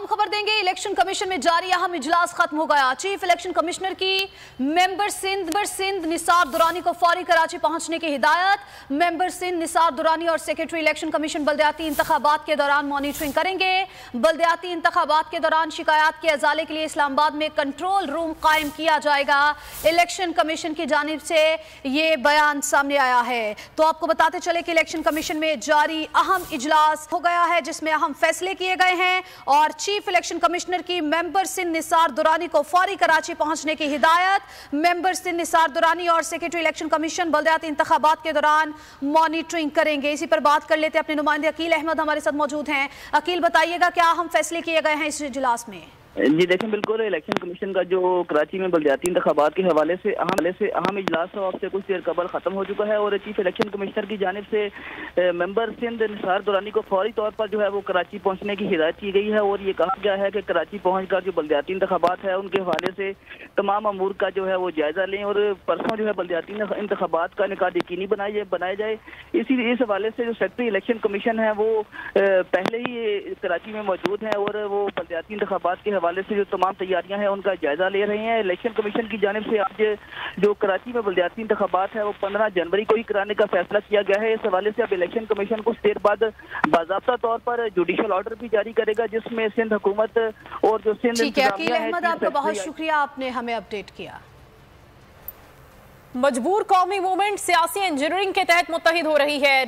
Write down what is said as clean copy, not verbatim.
अहम खबर देंगे। इलेक्शन कमीशन में जारी अहम इजलास खत्म हो गया। चीफ इलेक्शन कमिश्नर की मेंबर सिंध निसार दुरानी को फौरी कराची पहुंचने की हिदायत। मेंबर सिंध निसार दुरानी और सेक्रेटरी इलेक्शन कमीशन बल्दियाती इंतखाबात के दौरान मॉनिटरिंग करेंगे। बल्दियाती इंतखाबात के दौरान शिकायत के अजाले के लिए इस्लामाबाद में कंट्रोल रूम कायम किया जाएगा। इलेक्शन कमीशन की जानिब से ये बयान सामने आया है। तो आपको बताते चले कि इलेक्शन कमीशन में जारी अहम इजलास हो गया है जिसमें अहम फैसले किए गए हैं और चीफ इलेक्शन कमिश्नर की मेंबर सिंध निसार दुरानी को फौरी कराची पहुंचने की हिदायत। मेंबर सिंध निसार दुरानी और सेक्रेटरी इलेक्शन कमीशन बल्दियाती इंतखाबात के दौरान मॉनिटरिंग करेंगे। इसी पर बात कर लेते हैं, अपने नुमाइंदे अकील अहमद हमारे साथ मौजूद हैं। अकील, बताइएगा क्या अहम फैसले किए गए हैं इस इजलास में? जी देखें, बिल्कुल इलेक्शन कमीशन का जो कराची में बल्दियाती इंतखाबात के हवाले से अहम इजलास से कुछ देर कबल ख़त्म हो चुका है और चीफ इलेक्शन कमिश्नर की जानिब से मेंबर सिंध निसार दुरानी को फौरी तौर पर जो है वो कराची पहुंचने की हिदायत की गई है और ये कहा गया है कि कराची पहुंचकर जो बल्दियाती इंतखाबात है उनके हवाले से तमाम अमूर का जो है वो जायजा लें और परसों जो है बल्दियाती इंतखाबात का निकाह यकीनी बनाया जाए। इस हवाले से जो सेक्रेटरी इलेक्शन कमीशन है वो पहले ही कराची में मौजूद है और वो बल्दियाती इंतखाबात के हवाले से जो तमाम तैयारियां हैं उनका जायजा ले रहे हैं। इलेक्शन कमीशन की जानिब से आज जो कराची में बल्दियाती इंतखाबात है वो 15 जनवरी को ही कराने का फैसला किया गया है। इस हवाले से अब इलेक्शन कमीशन कुछ देर बाद बाज़ाब्ता तौर पर जुडिशल ऑर्डर भी जारी करेगा जिसमें सिंध हुकूमत और जो सिंध अकील अहमद, आपका बहुत शुक्रिया, आपने हमें अपडेट किया। मजबूर कौमी मूवमेंट सियासी इंजीनियरिंग के तहत मुत्तहिद हो रही है।